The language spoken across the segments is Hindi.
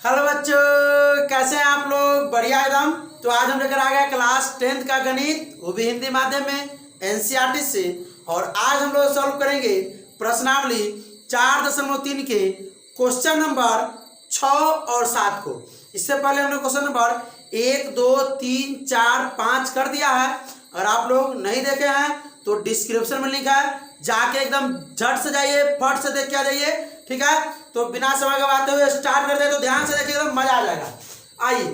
हेलो बच्चों, कैसे हैं आप लोग? बढ़िया एकदम। तो आज हम लेकर आ गए क्लास 10th का गणित, वो भी हिंदी माध्यम में एनसीईआरटी से। और आज हम लोग सॉल्व करेंगे प्रश्नावली 4.3 के क्वेश्चन नंबर 6 और 7 को। इससे पहले हमने क्वेश्चन नंबर 1, 2, 3, 4, 5 कर दिया है। और आप लोग नहीं देखे हैं तो डिस्क्रिप्शन में लिखा है, जाके एकदम झट से जाइए, फट से देख के आ जाइए। ठीक है, तो बिना समय गवाते हुए स्टार्ट कर दे। तो ध्यान से देखिए, एकदम मजा आ जाएगा। आइए,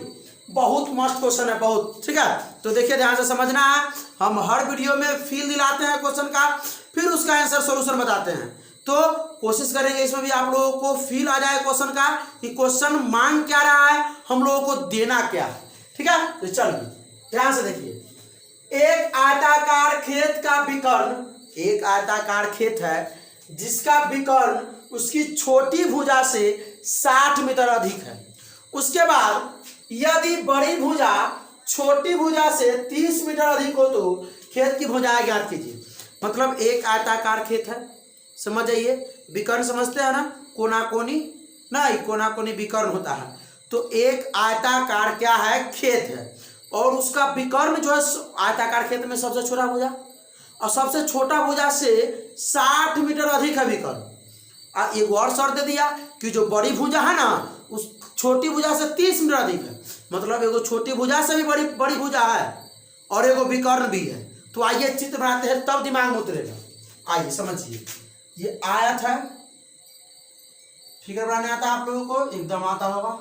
बहुत मस्त क्वेश्चन है, बहुत। ठीक है, तो देखिए ध्यान से समझना है। हम हर वीडियो में फील दिलाते हैं क्वेश्चन का, फिर उसका आंसर सोल्यूशन बताते हैं। तो कोशिश करेंगे इसमें भी आप लोगों को फील आ जाए क्वेश्चन का, कि क्वेश्चन मांग क्या रहा है, हम लोगों को देना क्या है। ठीक है, तो चलिए ध्यान से देखिए। एक आयताकार खेत का विकर्ण, एक आयताकार खेत है जिसका विकर्ण उसकी छोटी भुजा से 60 मीटर अधिक है। उसके बाद यदि बड़ी भुजा छोटी भुजा से 30 मीटर अधिक हो तो खेत की भुजाएं ज्ञात कीजिए। मतलब एक आयताकार खेत है, समझ जाइए। विकर्ण समझते हैं ना, कोना कोनी नहीं, कोना कोनी विकर्ण होता है। तो एक आयताकार क्या है, खेत है, और उसका विकर्ण जो है आयताकार खेत में सबसे छोटा भुजा, और सबसे छोटा भुजा से 60 मीटर अधिक है विकर्ण। एक और शर्त दे दिया कि जो बड़ी भुजा है ना, उस छोटी भुजा से 30 मीटर अधिक है। मतलब एगो छोटी भुजा से भी बड़ी बड़ी भुजा है, और एगो विकर्ण भी है। तो आइए चित्र बनाते हैं, तब दिमाग में उतरेगा। आइए समझिए, ये आयत है। फिगर बनाने आता है आप लोगों को? एकदम आता होगा।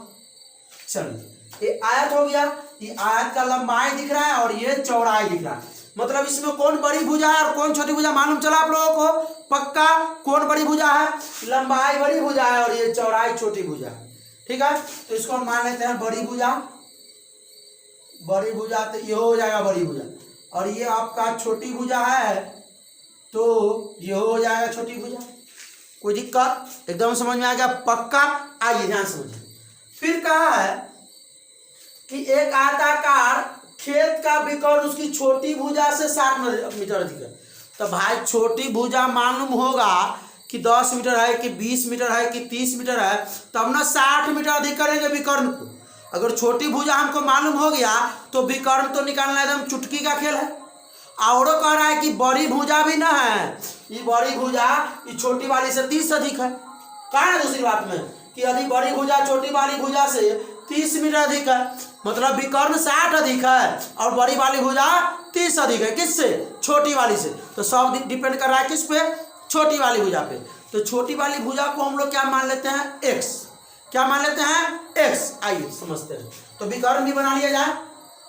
चलिए, ये आयत हो गया। ये आयत का लंबाई दिख रहा है और ये चौड़ाई दिख रहा है। मतलब इसमें कौन बड़ी भुजा है और कौन छोटी भुजा मालूम चला आप लोगों को? पक्का कौन बड़ी भुजा है? लंबाई बड़ी भुजा है और ये चौड़ाई छोटी भुजा है। ठीक है, तो इसको हम मान लेते हैं बड़ी भुजा। बड़ी भुजा तो ये हो जाएगा बड़ी भुजा, और ये आपका छोटी भुजा है तो ये हो जाएगा छोटी भुजा। कोई दिक्कत? एकदम समझ में आ गया? पक्का। आइए ध्यान समझिए। फिर कहा है कि एक आयताकार खेत का विकर्ण उसकी छोटी भुजा से 60 मीटर अधिक है। तो भाई छोटी भुजा मालूम होगा कि 10 मीटर है कि 20 मीटर है कि 30 मीटर है, तब ना 60 मीटर अधिक करेंगे विकर्ण को। अगर छोटी भुजा हमको मालूम हो गया तो विकर्ण तो निकालना एकदम चुटकी का खेल है। और कह रहा है कि बड़ी भुजा भी ना है, ये बड़ी भुजा ये छोटी वाली से 30 अधिक है। कहा है दूसरी बात में कि यदि बड़ी भुजा छोटी वाली भुजा से 30 मीटर अधिक है, मतलब विकर्ण 60 अधिक है और बड़ी वाली भुजा 30 अधिक है। किससे? छोटी वाली से। तो सब डिपेंड कर रहा है किस पे? छोटी वाली भुजा पे। तो छोटी वाली भुजा को हम लोग क्या मान लेते हैं? x। क्या मान लेते हैं? x। आइए समझते हैं। तो विकर्ण भी बना लिया जाए।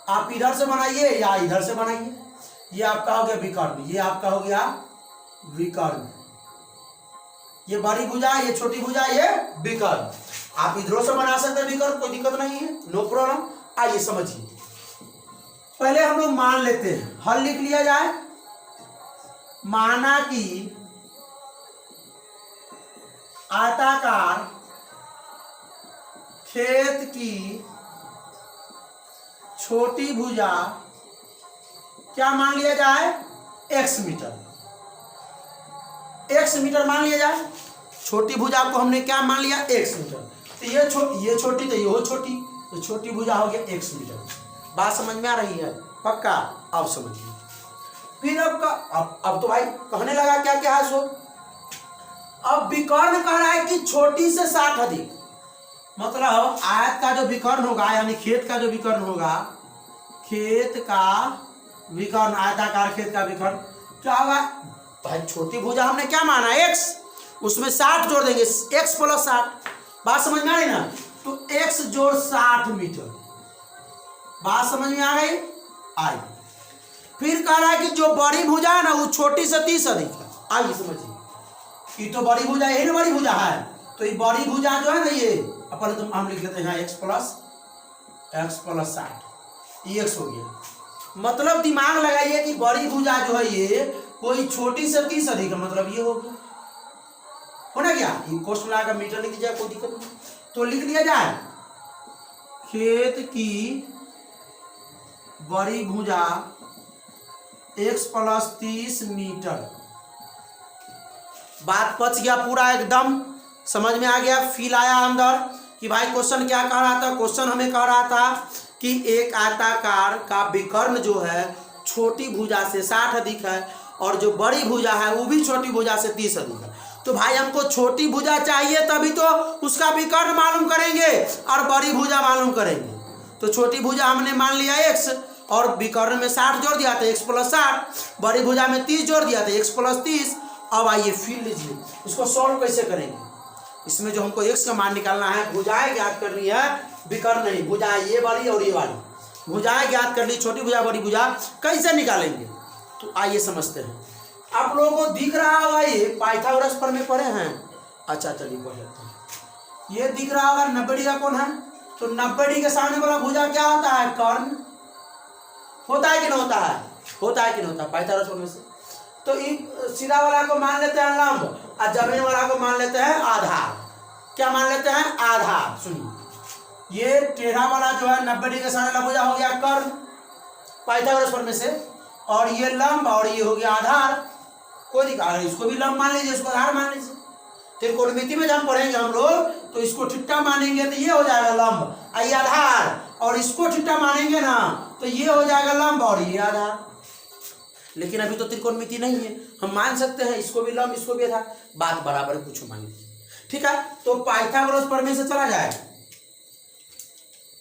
आप इधर से बनाइए या इधर से बनाइए। ये आपका हो गया विकर्ण, ये आपका हो गया विकर्ण। ये बड़ी भुजा, ये छोटी भुजा, ये विकर्ण। आप इधरों से बना सकते हैं विकर्ण, कोई दिक्कत नहीं है, नो प्रॉब्लम। आइए समझिए। पहले हम लोग मान लेते हैं, हल लिख लिया जाए। माना कि आयताकार खेत की छोटी भुजा क्या मान लिया जाए? x metre. x मीटर मान लिया जाए। छोटी भुजा को हमने क्या मान लिया? x metre. तो ये छोटी तो ये छोटी, तो छोटी भुजा हो गया x मीटर। बात समझ में आ रही है? पक्का? अब समझिए। फिर अब तो भाई कहने लगा क्या क्या है सो। अब विकर्ण कह रहा है कि छोटी से 60 अधिक। मतलब आयत का जो विकर्ण होगा, यानी खेत का जो विकर्ण होगा, खेत का विकर्ण, आयताकार खेत का विकर्ण क्या होगा भाई? छोटी भुजा हमने क्या माना? x, उसमें 60 जोड़ देंगे, x + 60। बात समझ में आ रही ना? तो x जोड़ 60 मीटर। बात समझ में आ गई? आई। फिर कह रहा है कि जो बड़ी भुजा है ना, वो छोटी से 30 अधिक है। आइए समझिए। ये तो बड़ी भुजा, यही ना बड़ी भुजा है। तो ये बड़ी भुजा जो है ना, ये अपन तो हम लिख लेते हैं x + 60, ये x हो गया। मतलब दिमाग लगाइए कि बड़ी भुजा जो है ये कोई छोटी से 30 अधिक है, मतलब ये हो गया। होना क्या? ये क्वेश्चन आएगा, मीटर लिख जाए, कोई दिक्कत नहीं। तो लिख दिया जाए खेत की बड़ी भुजा x + 30 मीटर। बात पच गया पूरा, एकदम समझ में आ गया, फील आया अंदर। कि भाई क्वेश्चन क्या कह रहा था, क्वेश्चन हमें कह रहा था कि एक आयताकार का विकर्ण जो है छोटी भुजा से 60 अधिक है और जो बड़ी भुजा है वो भी छोटी भुजा से 30 अधिक है। तो भाई हमको छोटी भुजा चाहिए तभी तो उसका विकर्ण मालूम करेंगे और बड़ी भुजा मालूम करेंगे। तो छोटी भुजा हमने मान लिया x और विकर्ण में 60 जोड़ दिया था, x + 60, बड़ी भुजा में 30 जोड़ दिया था, x + 30। अब आइए फिर लीजिए इसको सॉल्व कैसे करेंगे। इसमें जो हमको x का मान निकालना है, भुजाएं ज्ञात करनी है, विकर्ण नहीं। भुजाएं ये वाली और ये वाली भुजाएं ज्ञात कर ली, छोटी भुजा बड़ी भुजा कैसे निकालेंगे तो आइए समझते हैं। आप लोगों को दिख रहा होगा ये पाइथागोरस पर में पढ़े हैं। अच्छा चलिए पढ़ लेते हैं। ये दिख रहा होगा 90 डिग्री का कौन है, तो 90 डिग्री के सामने वाला भुजा क्या होता है, कर्ण होता है कि नहीं होता है, होता है कि नहीं होता है पाइथागोरस पर में से। तो सीधा वाला को मान लेते हैं लंब और जमीन वाला को मान लेते हैं आधार। क्या मान लेते हैं, आधार। सुनिए ये टेढ़ा वाला जो है 90 डिग्री के सामने वाला भुजा हो गया कर्ण पाइथागोरस पर में से, और ये लंब और ये हो गया आधार। कोई दिक्कत, इसको भी लंब मान लीजिए, इसको आधार मान लीजिए। त्रिकोणमिति में जब हम पढ़ेंगे हम लोग तो इसको ठिट्टा मानेंगे तो ये हो जाएगा लंब और ये आधार, और इसको ठिट्टा मानेंगे ना तो ये हो जाएगा लंब और ये आधार। लेकिन अभी तो त्रिकोणमिति नहीं है, हम मान सकते हैं इसको भी लंब इसको भी आधार, बात बराबर कुछ मान लीजिए। ठीक है, तो पाइथागोरस प्रमेय से चला जाए,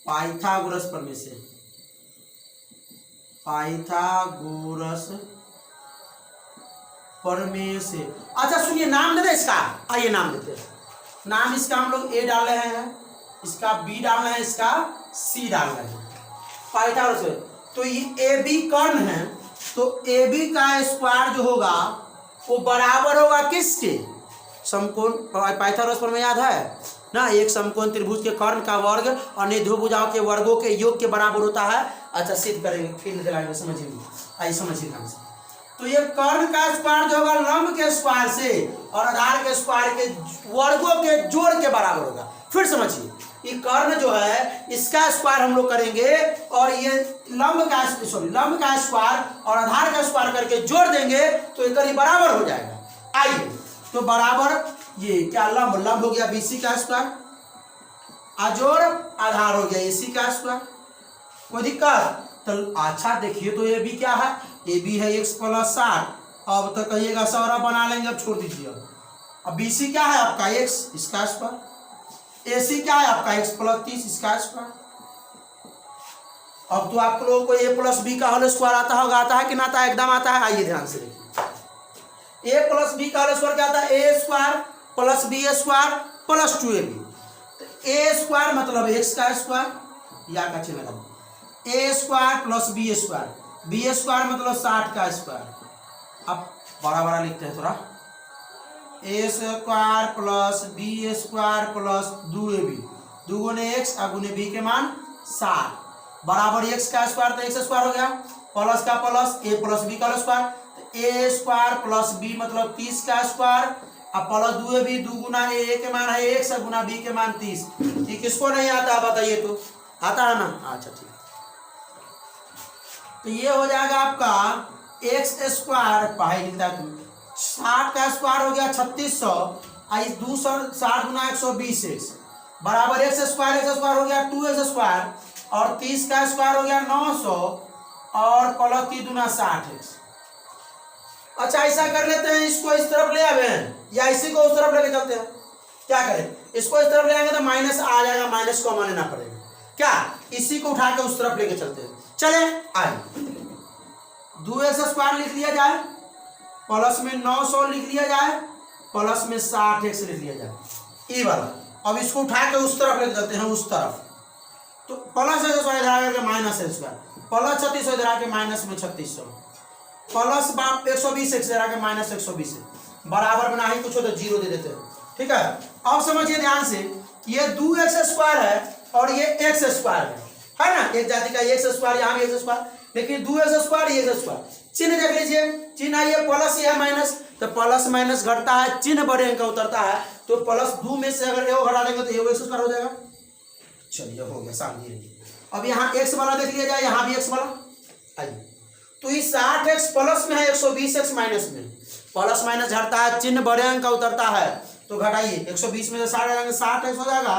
पाइथागोरस प्रमेय से, पाइथागोरस प्रमेय से। अच्छा सुनिए नाम दे दे इसका, आइए नाम देते हैं। नाम इसका हम लोग ए डाल रहे हैं, इसका बी डाल रहे हैं, इसका सी डाल रहे हैं। पाइथागोरस तो ये ए बी कर्ण है, तो ए बी का स्क्वायर जो होगा वो बराबर होगा किसके, समकोण। पाइथागोरस प्रमेय याद है ना, एक समकोण त्रिभुज के कर्ण का वर्ग अन्य दो भुजाओं के वर्गों के योग के बराबर होता है। अच्छा सिद्ध करेंगे, फिर दिलाएंगे, समझिए आइए समझिए ध्यान से। तो ये कर्ण का स्क्वायर जो होगा लंब के स्क्वायर से और आधार के स्क्वायर के वर्गों के जोड़ के बराबर होगा। फिर समझिए ये कर्ण जो है इसका स्क्वायर हम लोग करेंगे और ये लंब का स्क्वायर और आधार का स्क्वायर करके जोड़ देंगे तो ये करीब बराबर हो जाएगा। आइए तो बराबर ये क्या लंब हो गया BC का स्क्वायर, अजोड़ आधार हो गया AC का स्क्वायर। कोई दिक्कत, तो अच्छा देखिए तो ये भी क्या है, ये भी है x + 60। अब तो कहिएगा सौरा बना लेंगे, अब छोड़ दीजिए। अब BC क्या है आपका x, इसका स्क्वायर, AC क्या है आपका x + 30 इसका स्क्वायर। अब तो आप लोगों को a + b का होल स्क्वायर आता होगा, आता है कि ना आता है, एकदम आता है। आइए ध्यान से देखिए, a + b का होल स्क्वायर क्या आता है, a² + b² + 2ab। तो a² मतलब x का स्क्वायर या का चिन्ह लगाओ, a² + b² मतलब 60 का स्क्वायर। अब बड़ा बड़ा लिखते हैं थोड़ा, a² + b² + 2ab, 2 गुने x और गुने b के मान 60 बराबर x का स्क्वायर, तो x² हो गया, प्लस का प्लस a + b का स्क्वायर, a² + b मतलब 30 का स्क्वायर अब प्लस 2ab, 2 गुना a के मान है x और गुना b के मान 30। ये किसको नहीं आता बताइए, तो आता है ना। अच्छा ठीक, तो ये हो जाएगा आपका x² पढ़ाई लिखता है 60 का स्क्वायर हो गया 3600 और 260 गुना 120x बराबर x² हो गया 2x² और 30 का स्क्वायर हो गया 900 और प्लस 3 गुना 60x। अच्छा ऐसा कर लेते हैं, इसको इस तरफ ले आवे या इसी को उस तरफ लेके चलते हैं। क्या करें, इसको इस तरफ ले आएंगे तो माइनस आ जाएगा, माइनस को हमें लेना पड़ेगा। क्या इसी को उठा के उस तरफ लेके चलते हैं, चले आए। 2x² लिख लिया जाए, प्लस में 900 लिख लिया जाए, प्लस में 60x लिख लिया जाए, ये वाला। अब इसको उठा के उस तरफ लेके चलते हैं, उस तरफ। तो प्लस x² इधर आकर के माइनस x² प्लस 3600 इधर आके माइनस में 3600 प्लस 120x इधर आके माइनस 120 बराबर बना ही कुछ हो तो 0 दे देते हैं। ठीक है, अब समझिए ध्यान से, ये 2x² है और ये x² है ना, एक जाति का x², यहाँ भी x², लेकिन 2x² ये x²। चिन्ह देख लीजिए, चिन्ह ये प्लस ये माइनस, तो प्लस माइनस घटता है, चिन्ह बड़े अंक का उतरता है, तो प्लस 2 में से अगर एगो घटा देंगे तो एगो x² हो जाएगा। चलिए हो गया सामने। अब यहाँ x वाला देख लिया जाए, यहाँ भी x वाला। आइए तो ये 60x प्लस में है, 120x माइनस में, प्लस माइनस घटता है, चिन्ह बड़े अंक का उतरता है, तो घटाइए, 120 में से 60 जाएंगे, 60 एक्स हो जाएगा,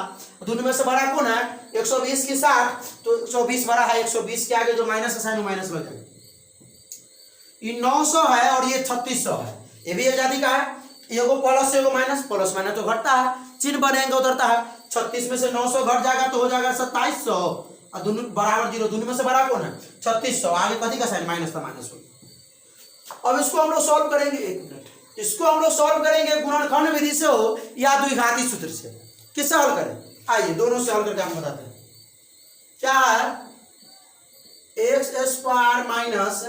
दोनों में से बड़ा कौन है, 120 की 60, तो 120 बड़ा है, 120 के आगे जो माइनस का साइन माइनस लग जाएगा। ये 900 है और ये 3600 है, ये भी आजादी का है, एगो प्लस एगो माइनस, प्लस माइनस तो घटता है, चिन्ह बढ़ेंगे उधरता है, 36 में से 900 घट जाएगा तो हो जाएगा 2700, और दोनों बराबर जीरो, दोनों में से बड़ा कौन है 3600, आगे कथी का साइन माइनस का माइनस हो। अब इसको हम लोग सॉल्व करेंगे, एक मिनट, इसको हम लोग सॉल्व करेंगे गुणनखंड विधि से हो या द्विघाती सूत्र से, किससे हल करें, आइए दोनों से हल करके हम बताते हैं। क्या है, x square minus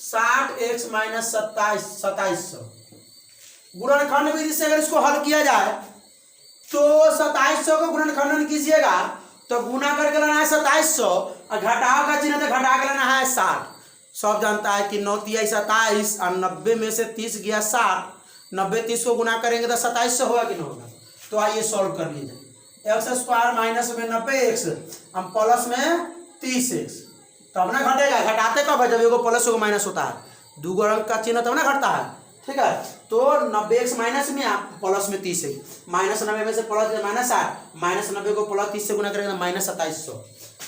60x minus 2700, गुणनखंड विधि से अगर इसको हल किया जाए तो 2700 को गुणनखंडन कीजिएगा तो गुना करके लेना है 2700, और घटाव का चिन्ह तो घटा के लेना है 60। सब जानता है कि 9 तिया 27 और 90 में से 30 गया 60, 90 30 को गुना करेंगे तो 2700 होगा कि नहीं होगा। तो आइए सॉल्व कर लीजिए, एक्स स्क्वायर माइनस में 90x हम प्लस में 30x, तब ना घटेगा, घटाते कब है, जब एगो प्लस एगो माइनस होता है, दूगो अंक का चिन्ह तब ना घटता है, ठीक है। तो 90x माइनस में प्लस में 30 है, माइनस 90 में से प्लस माइनस 60, माइनस 90 को प्लस 30 से गुना करेंगे तो माइनस 2700,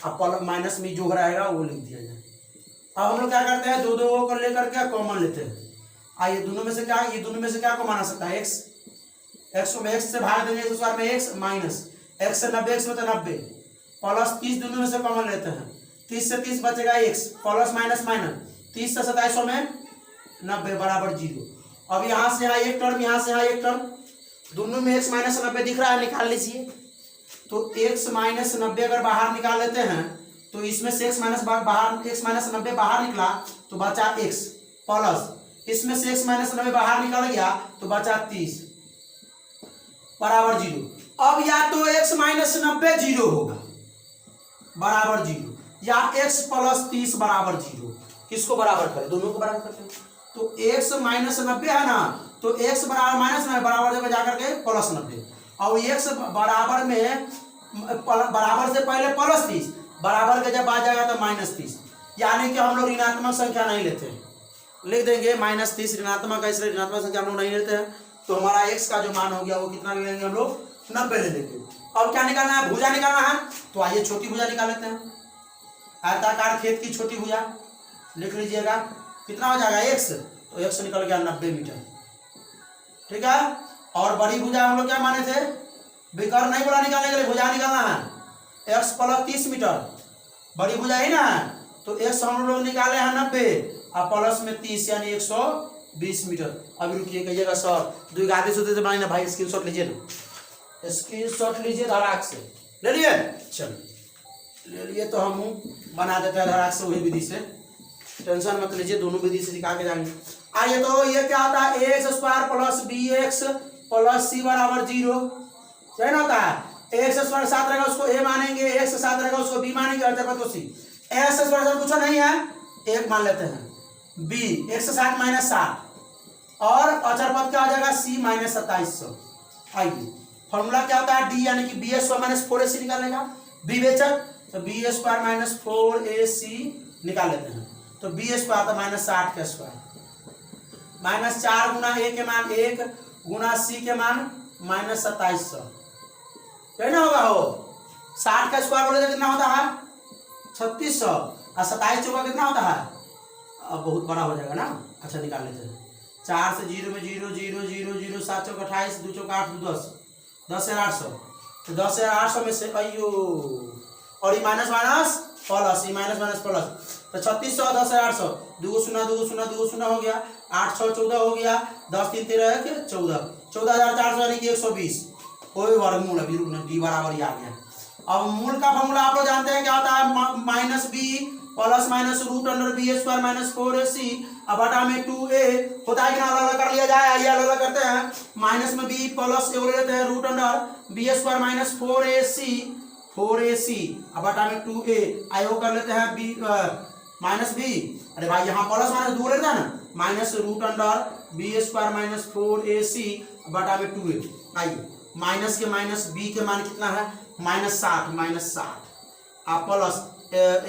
अब माइनस में जो रहेगा वो लिख दिया जाए। अब हम लोग क्या करते हैं, दो दो को लेकर के कॉमन लेते हैं, आइए दोनों में से क्या, ये दोनों में से क्या कॉमन आ सकता है, एक्स, एक्स को एक्स से भाग देंगे तो में एक्स माइनस एक्स से 90x में तो 90 प्लस 30, दोनों में से कॉमन लेते हैं, 30 से 30 बचेगा x, प्लस माइनस माइनस 30 से 2700 में 90 बराबर 0। अब यहाँ से यहाँ एक टर्म, यहाँ से यहाँ एक टर्म, दोनों में x माइनस 90 दिख रहा है, निकाल लीजिए। तो x माइनस 90 अगर बाहर निकाल लेते हैं तो इसमें से x माइनस बाहर, x माइनस 90 बाहर निकला तो बचा x, प्लस इसमें से x माइनस 90 बाहर निकल गया तो बचा 30 बराबर 0। अब या तो x माइनस 90 0 होगा बराबर 0, या x प्लस 30 बराबर 0, किसको बराबर करें, दोनों को बराबर करते हैं। तो x माइनस 90 है ना, तो x बराबर माइनस 90 बराबर जगह जाकर के प्लस 90, और x बराबर में बराबर से पहले प्लस 30, बराबर के जब आ जाएगा तो माइनस 30, यानी कि हम लोग ऋणात्मक संख्या नहीं लेते हैं, लिख देंगे माइनस 30 ऋणात्मक है, इसलिए ऋणात्मक संख्या हम लोग नहीं लेते हैं। तो हमारा x का जो मान हो गया वो कितना ले लेंगे हम लोग, 90 ले लेंगे। अब क्या निकालना है, भुजा निकालना है, तो आइए छोटी भुजा निकाल लेते हैं, आयताकार खेत की छोटी भुजा लिख लीजिएगा, कितना हो जाएगा x, तो x निकल गया 90 मीटर, ठीक है। और बड़ी भुजा हम लोग क्या माने थे, विकर्ण नहीं बोला निकालने के लिए, भुजा निकालना है, x प्लस 30 मीटर, बड़ी भुजा ही ना है, तो x हम लोग निकाले हैं 90 और प्लस में 30 यानी 120 मीटर। अभी रुकिए, कहिएगा सर द्विघाती सूत्र से बनाए ना भाई, स्क्रीनशॉट लीजिए ना, स्क्रीनशॉट लीजिए धड़ाक से, ले लिए, चलो ले लिए, तो हम बना देते हैं धड़ाक से वही विधि से, टेंशन मत लीजिए, दोनों विधि से निकाल के जाएंगे। आइए तो ये क्या होता है, x square plus b x plus c बराबर 0, सही ना होता है। एक्स स्क्वायर साथ रहेगा उसको ए मानेंगे, एक्स साथ रहेगा उसको बी मानेंगे, अचरपद को सी। एक्स स्क्वायर कुछ नहीं है, एक मान लेते हैं, बी एक्स 60 माइनस 60, और अचरपद क्या आ जाएगा सी माइनस 2700। आइए फॉर्मूला क्या होता है, डी यानी कि बी स्क्वायर माइनस 4ac निकालने का, बी बेचक तो बी स्क्वायर माइनस 4ac निकाल लेते हैं, तो बी स्क्वायर आता माइनस 60 का स्क्वायर, माइनस 4 गुना ए के मान 1 गुना सी के मान माइनस 2700, कहना होगा हो 60 का स्क्वायर बोले तो कितना होता है 3600, और 27 चौका कितना होता है, अब बहुत बड़ा हो जाएगा ना, अच्छा निकाल लेते हैं, 4 से 0 में 0 0 0 0 7 चौका 28, 2 चौका 8 2 10, 10,800, तो 10,800 में से अयो, और ये माइनस माइनस प्लस, ये माइनस माइनस प्लस, तो 3600 10,800, 2 0 2 0 2 0 हो गया, 8 6 14 हो गया, 10 3 13 14, 14,400 यानी कि 120, कोई वर्गमूल अभी रुकना, डी बराबर ही आ गया। अब मूल का फॉर्मूला आप लोग जानते हैं क्या होता है, minus B plus minus root under B square minus 4ac, अब बटा में 2a होता है कि ना, अलग कर लिया जाए, आइए अलग करते हैं, माइनस में बी प्लस ए लेते हैं root under B square minus 4ac, अब बटा में 2a, आयो कर लेते हैं बी माइनस बी, अरे भाई यहाँ प्लस माइनस दूर रहता है ना, minus root under B square minus 4ac बटा में 2a, आइए माइनस के माइनस बी के मान कितना है माइनस 60, आप प्लस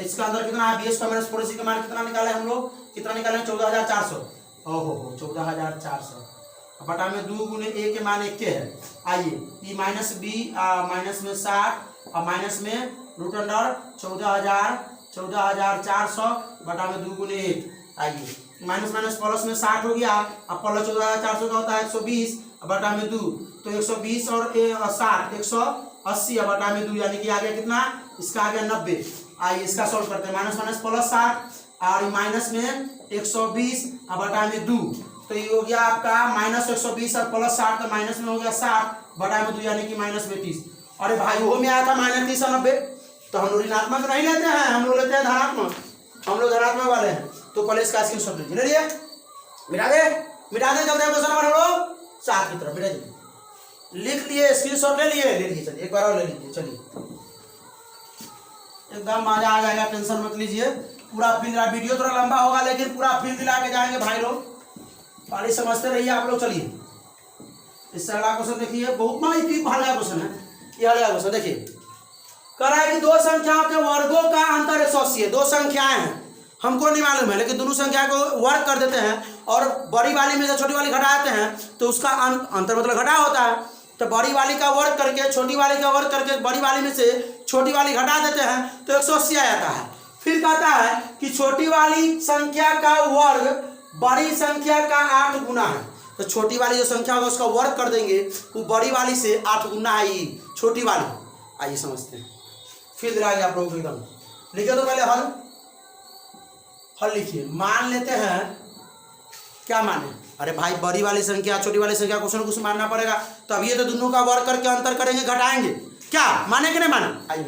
इसका अंदर कितना है बी स्क्वायर माइनस 4ac का मान कितना निकाले हम लोग, कितना निकाले 14,400, ओहो 14,400, बटा में 2 गुने ए के मान 1 के है। आइए ई माइनस बी माइनस में 60 और माइनस में रूट अंडर 14,400 बटा में 2 गुने 1। आइए माइनस माइनस प्लस में 60 हो गया, अब प्लस 14,400 का होता है 120 बटा में 2, तो 120 और 60 180 बटा में 2, यानी कि आ गया कितना, इसका आ गया 90। आइए इसका सॉल्व करते हैं, माइनस माइनस प्लस 60 और माइनस में 120 बटा में 2, तो ये हो गया आपका माइनस 120 और प्लस 60 तो माइनस में हो गया 60 बटा में 2 यानी कि माइनस में 30। अरे भाई वो में आया था माइनस 30 और 90, तो हम लोग ऋणात्मक नहीं लेते हैं, हम लोग लेते हैं धनात्मक, हम लोग धनात्मक वाले हैं। तो पहले इसका स्क्रीनशॉट लीजिए, ले लिए, मिटा दे जब देखो क्वेश्चन नंबर हम लोग 7 की तरफ मिटा दीजिए, लिख लिए स्क्रीनशॉट ले लिए चलिए एक बार और ले लीजिए, चलिए एकदम मजा आ जाएगा, टेंशन मत लीजिए। पूरा फील रहा, वीडियो थोड़ा लंबा होगा लेकिन पूरा फील दिला के जाएंगे भाई लोग, पाली समझते रहिए आप लोग। चलिए इससे अगला क्वेश्चन देखिए, बहुत हल्का क्वेश्चन है ये, हल्का क्वेश्चन देखिए, कह रहा है कि दो संख्याओं के वर्गों का अंतर 180 है। दो संख्याएं हैं, हमको नहीं मालूम है लेकिन दोनों संख्या को वर्ग कर देते हैं और बड़ी वाली में से छोटी वाली घटा देते हैं तो उसका अंतर मतलब घटा होता है। तो बड़ी वाली का वर्ग करके छोटी वाली का वर्ग करके बड़ी वाली में से छोटी वाली घटा देते हैं तो 180 आ जाता है। फिर कहता है कि छोटी वाली संख्या का वर्ग बड़ी संख्या का 8 गुना है, तो छोटी वाली जो संख्या होगा उसका वर्ग कर देंगे, वो बड़ी वाली से 8 गुना है छोटी वाली। आइए समझते हैं, फिर दिलाएंगे आप लोगों को एकदम। लिखिए तो पहले हल लिखिए। मान लेते हैं, क्या माने, अरे भाई बड़ी वाली संख्या छोटी वाली संख्या कुछ न कुछ मानना पड़ेगा, तो अब ये तो दोनों का वर्ग करके अंतर करेंगे घटाएंगे, क्या माने कि नहीं माने। आइए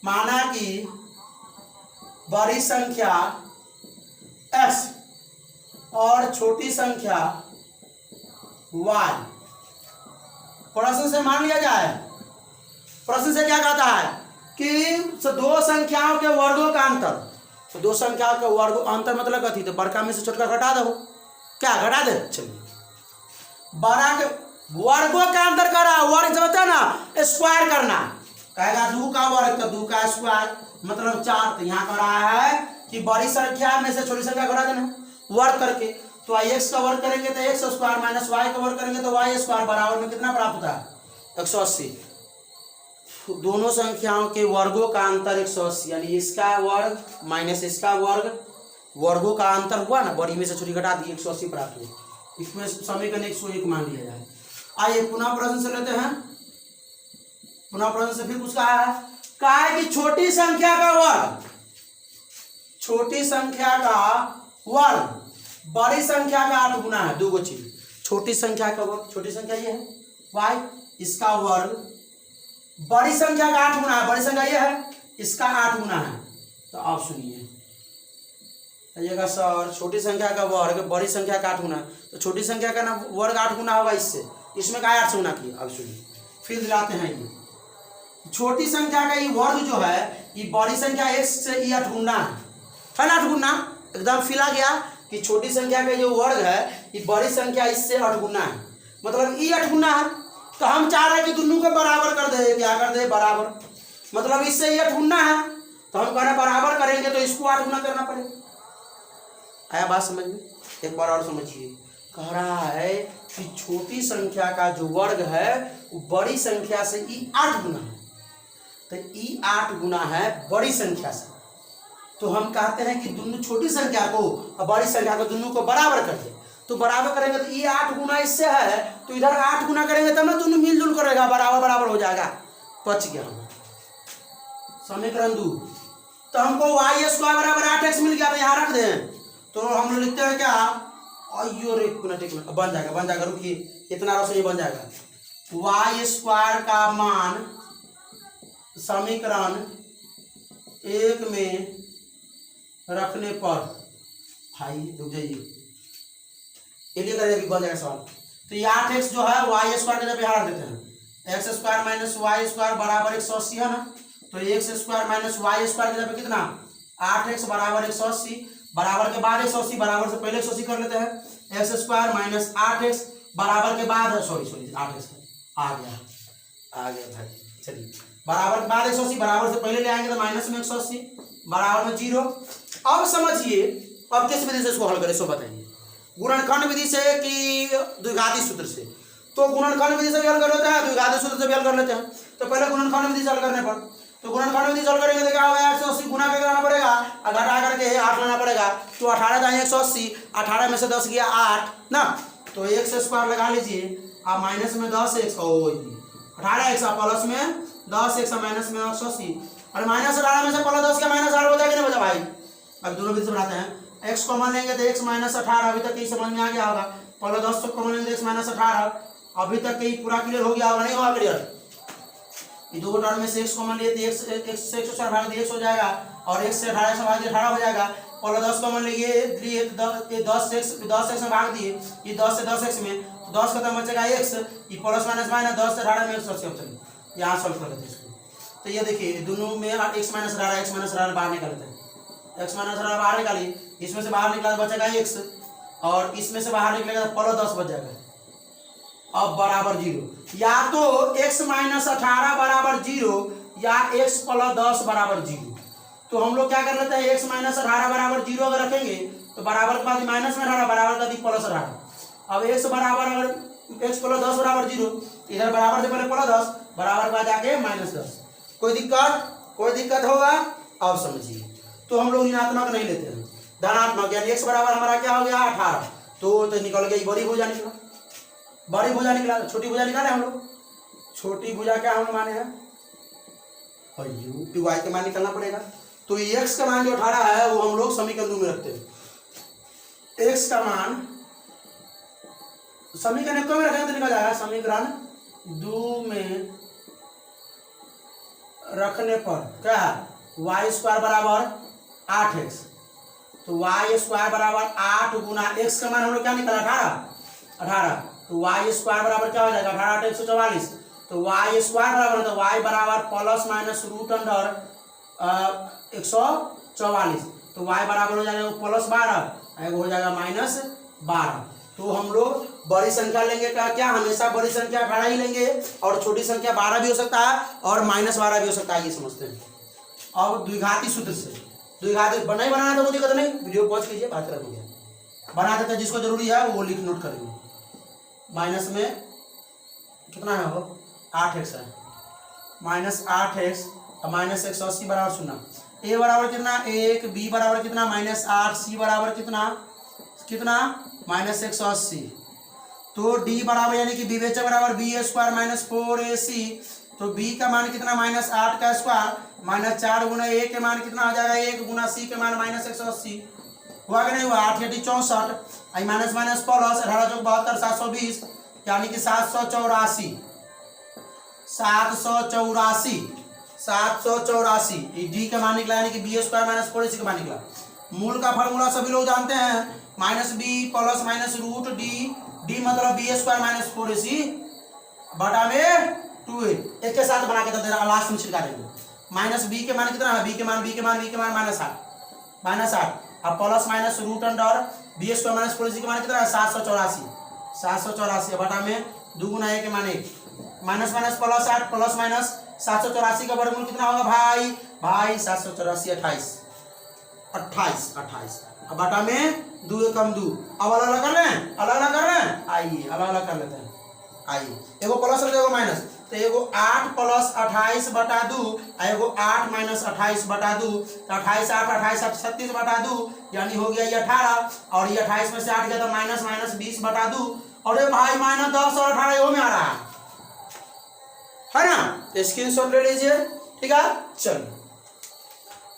माना कि बड़ी संख्या x और छोटी संख्या y, प्रश्न से मान लिया जाए, प्रश्न से क्या कहता है कि दो संख्याओं के वर्गों का अंतर, तो दो संख्याओं का वर्ग अंतर मतलब कथी, तो बड़का में से छोटका घटा दो, क्या घटा दे, चलिए बड़ा के वर्गों का अंतर करा, वर्ग जब होता है ना स्क्वायर करना, कहेगा 2 का वर्ग तो 2 का स्क्वायर मतलब 4, तो यहाँ कर रहा है कि बड़ी संख्या में से छोटी संख्या घटा देना वर्ग करके, तो x का वर्ग करेंगे तो x स्क्वायर माइनस y का वर्ग करेंगे तो y स्क्वायर बराबर में कितना प्राप्त होता है 180। दोनों संख्याओं के वर्गों का अंतर 180, यानी इसका वर्ग माइनस इसका वर्ग, वर्गों का अंतर हुआ ना, बड़ी में से छोटी घटा दी 180 प्राप्त हुआ, इसमें समीकरण 101 मान लिया जाए। आइए पुनः प्रश्न से लेते हैं, पुनः प्रश्न से फिर कुछ कहा है कि छोटी संख्या का वर्ग, छोटी संख्या का वर्ग बड़ी संख्या का 8 गुना है, दो चीज, छोटी संख्या का वर्ग, छोटी संख्या ये है y, इसका वर्ग बड़ी संख्या का 8 गुना है, बड़ी संख्या ये है इसका 8 गुना है। तो आप सुनिए कहिएगा सर छोटी संख्या का वर्ग बड़ी संख्या का 8 गुना है, तो छोटी संख्या का ना वर्ग 8 गुना होगा इससे, इसमें का 8 से गुना किया। अब सुनिए फिर दिलाते हैं, ये छोटी संख्या का ये वर्ग जो है ये बड़ी संख्या x से ये 8 गुना है ना, 8 गुना एकदम फिला गया कि छोटी संख्या का जो वर्ग है ये बड़ी संख्या इससे 8 गुना है, मतलब ये 8 गुना है, तो हम चाह रहे हैं कि दोनों को बराबर कर दे, क्या कर दे बराबर, मतलब इससे ये 8 गुना है तो हम कह रहे बराबर करेंगे तो इसको 8 गुना करना पड़ेगा। आया बात समझ में, एक बार और समझिए, कह रहा है कि छोटी संख्या का जो वर्ग है वो बड़ी संख्या से ई 8 गुना है, तो ई 8 गुना है बड़ी संख्या से, तो हम कहते हैं कि दोनों छोटी संख्या को और बड़ी संख्या को दोनों को बराबर कर दे, तो बराबर करेंगे तो ये 8 गुना इससे है तो इधर 8 गुना करेंगे तब ना दोनों मिलजुल करेगा, बराबर बराबर हो जाएगा, बच गया हम समीकरण 2। तो हमको y स्क्वायर बराबर 8x मिल गया, तो यहाँ रख दें, तो हम लोग लिखते हैं क्या, अयो एक मिनट बन जाएगा, रुकिए इतना रोशनी बन जाएगा। y स्क्वायर का मान समीकरण 1 में रखने पर, भाई रुक जाइए बन जाएगा सवाल, तो ये 8x जो है वाई स्क्वायर के जब यहाँ रख देते हैं, X square minus Y square बराबर 180 है ना, तो X square minus Y square के जब कितना 8x बराबर 180, बराबर के बाद 180, बराबर से पहले 180 कर लेते हैं, एक्स स्क्वायर माइनस 8x बराबर के बाद सॉरी 8x आ गया भाई, चलिए बराबर के बाद 180, बराबर से पहले ले आएंगे तो माइनस में 180 बराबर में 0। अब समझिए अब किस विधि से इसको हल करें, सो बताइए। गुणनखंड विधि से कि द्विघाती सूत्र से? तो गुणनखंड विधि से भी हल कर लेते हैं, द्विघाती सूत्र से भी हल कर लेते हैं। तो पहले गुणनखंड विधि से हल करने पर, तो गुणनखंड विधि से हल करेंगे तो क्या होगा, 180 गुना करके लाना पड़ेगा और घटा करके 8 लाना पड़ेगा। तो 18 दाएं 180, 18 में से 10 गया 8 ना, तो x स्क्वायर लगा लीजिए और माइनस में 10x 18x प्लस में 10x माइनस में 180 और माइनस 18 में से प्लस 10 का माइनस 8 बचा कि नहीं बचा भाई? अब दोनों विधि से बनाते हैं। x कॉमन लेंगे तो x माइनस 18, अभी तक यही समझ में आ गया होगा। प्लस 10 तो कॉमन लेंगे तो x माइनस 18, अभी तक यही पूरा क्लियर हो गया होगा, नहीं होगा क्लियर? ये दो टर्म में से x कॉमन लिए तो x से 104 भाग दिए x हो जाएगा और x से 18 भाग दिए 18 हो जाएगा। प्लस 10 कॉमन लिए 10x में भाग दिए, ये 10 से 10x में, तो 10 खत्म बचेगा x, ये प्लस माइनस माइनस 10 से 18 में 180 चलिए यहाँ सॉल्व कर लेते हैं इसको। तो ये देखिए दोनों में x माइनस 18 बाहर निकालते हैं, x माइनस 18 बाहर निकालिए, इसमें से बाहर निकाला तो बचेगा x और इसमें से बाहर निकलेगा तो प्लस 10 बच जाएगा। अब बराबर 0, या तो x माइनस 18 बराबर 0 या x प्लस 10 बराबर 0। तो हम लोग क्या कर लेते हैं, x माइनस 18 बराबर 0 अगर रखेंगे तो बराबर के बाद माइनस में 18 बराबर का दी प्लस 18। अब x बराबर अगर x प्लस 10 बराबर 0, इधर बराबर से पहले प्लस 10 बराबर का जाके माइनस 10। कोई दिक्कत होगा? अब समझिए। तो हम लोग ऋणात्मक नहीं लेते हैं, धनात्मक, यानी x बराबर हमारा क्या हो गया 18, तो निकल गई बड़ी भुजा निकला, बड़ी भुजा निकला, छोटी भुजा निकाले हम लोग। छोटी भुजा क्या हम माने हैं, यू वाई के मान निकलना पड़ेगा। तो x का मान जो 18 है वो हम लोग समीकरण 2 में रखते हैं। x का मान समीकरण 1 में रखेंगे तो निकल जाएगा, समीकरण 2 में रखने पर क्या है, वाई स्क्वायर बराबर 8x, तो वाई स्क्वायर बराबर 8 गुना x का मान हम लोग क्या निकला 18, तो वाई स्क्वायर बराबर क्या हो जाएगा 18 8 144, तो वाई स्क्वायर बराबर, तो वाई बराबर प्लस माइनस रूट अंडर 144, तो वाई बराबर हो जाएगा प्लस 12, हो जाएगा माइनस 12। तो हम लोग बड़ी संख्या लेंगे क्या, हमेशा बड़ी संख्या 18 ही लेंगे और छोटी संख्या 12 भी हो सकता है और माइनस 12 भी हो सकता है, ये समझते हैं। अब द्विघाती सूत्र से, द्विघाती नहीं बनाना तो कोई दिक्कत नहीं, वीडियो पॉज कीजिए, बात करेंगे, बना देते हैं, जिसको जरूरी है वो लिख नोट करेंगे। माइनस में कितना है वो 8x है, माइनस 8x और माइनस 180 बराबर 0, a बराबर कितना 1, b बराबर कितना माइनस 8, c बराबर कितना माइनस 180, तो d बराबर यानी कि विवेचक बराबर b स्क्वायर माइनस 4ac, तो b का मान कितना माइनस 8 का स्क्वायर माइनस 4 गुना a के मान कितना हो जाएगा 1 गुना c के मान माइनस 180, हुआ कि नहीं हुआ, 8 8 64, आई माइनस माइनस प्लस 18 चौक 72 720, यानी कि 784, 784 डी का मान निकला, यानी कि बी स्क्वायर माइनस 4ac का मान निकला। मूल का फार्मूला सभी लोग जानते हैं, minus B plus minus root D मतलब बी स्क्वायर माइनस 4ac बटा में 2a, एक के साथ बना के तो तेरा लास्ट में छिड़का देंगे। माइनस बी के मान कितना है, बी के मान माइनस 8 अब plus minus root under B square minus 4ac के मान कितना है 784 बटा में 2 गुना a के मान 1, minus minus plus 8 plus minus 784 का वर्गमूल कितना होगा भाई 784 28 अब बटा में 2 कम 2, अब अलग कर लें, आइए अलग कर लेते हैं, आइए एगो प्लस और एगो माइनस, तो एगो 8 प्लस 28 बटा 2 एगो 8 माइनस 28 बटा 2, तो 28 8 36 बटा 2 यानी हो गया ये 18, और ये 28 में से 8 गया तो माइनस माइनस 20 बटा 2, और ये भाई माइनस 10 और 18 यो में आ रहा है ना, स्क्रीनशॉट ले लीजिए, ठीक है। चलिए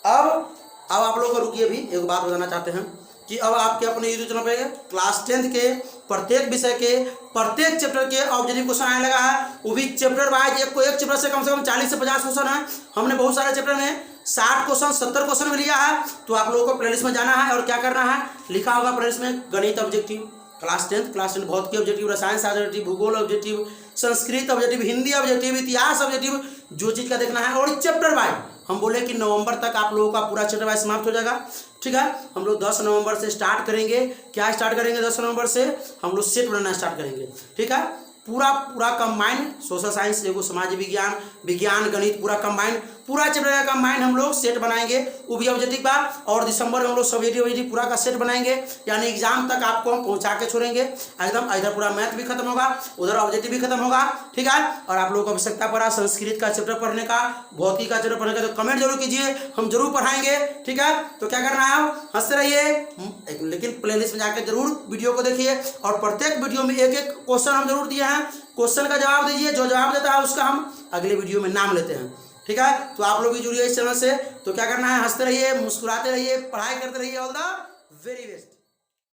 अब आप लोग को रुकिए, भी एक बात बताना चाहते हैं कि अब आपके अपने यूट्यूब चैनल पे क्लास 10th के प्रत्येक विषय के प्रत्येक चैप्टर के ऑब्जेक्टिव क्वेश्चन आने लगा है, वो भी चैप्टर वाइज, एक चैप्टर से कम 40 से 50 क्वेश्चन है। हमने बहुत सारे चैप्टर में 60 क्वेश्चन 70 क्वेश्चन भी लिया है। तो आप लोगों को प्लेलिस्ट में जाना है और क्या करना है, लिखा होगा प्लेलिस्ट में गणित ऑब्जेक्टिव, क्लास 10 भौतिकी ऑब्जेक्टिव, रसायन शास्त्र ऑब्जेक्टिव, भूगोल objective, Sanskrit objective, Hindi objective, इतिहास ऑब्जेक्टिव, जो चीज़ का देखना है। और चैप्टर वाइज हम बोले कि नवंबर तक आप लोगों का पूरा चैप्टर वाइज समाप्त हो जाएगा, ठीक है। हम लोग 10 नवंबर से स्टार्ट करेंगे, क्या स्टार्ट करेंगे 10 नवंबर से हम लोग सेट बनाना स्टार्ट करेंगे, ठीक है। पूरा कंबाइंड सोशल साइंस, एगो समाज विज्ञान, गणित पूरा कंबाइंड पूरा चैप्टर का माइंड हम लोग सेट बनाएंगे, वो भी ऑब्जेक्टिव बा। और दिसंबर में हम लोग सब्जेक्टिव पूरा का सेट बनाएंगे, यानी एग्जाम तक आपको हम पहुंचा के छोड़ेंगे एकदम। इधर पूरा मैथ भी खत्म होगा, उधर ऑब्जेक्टिव भी खत्म होगा, ठीक है। और आप लोगों को आवश्यकता पड़ा संस्कृत का चैप्टर पढ़ने का, भौतिकी का चैप्टर पढ़ने का, तो कमेंट जरूर कीजिए, हम जरूर पढ़ाएंगे, ठीक है। तो क्या करना है, हंसते रहिए, लेकिन प्लेलिस्ट में जाकर जरूर वीडियो को देखिए। और प्रत्येक वीडियो में एक एक क्वेश्चन हम जरूर दिए हैं, क्वेश्चन का जवाब दीजिए, जो जवाब देता है उसका हम अगले वीडियो में नाम लेते हैं, ठीक है। तो आप लोग भी जुड़िए इस चैनल से। तो क्या करना है, हंसते रहिए, मुस्कुराते रहिए, पढ़ाई करते रहिए। All the very best.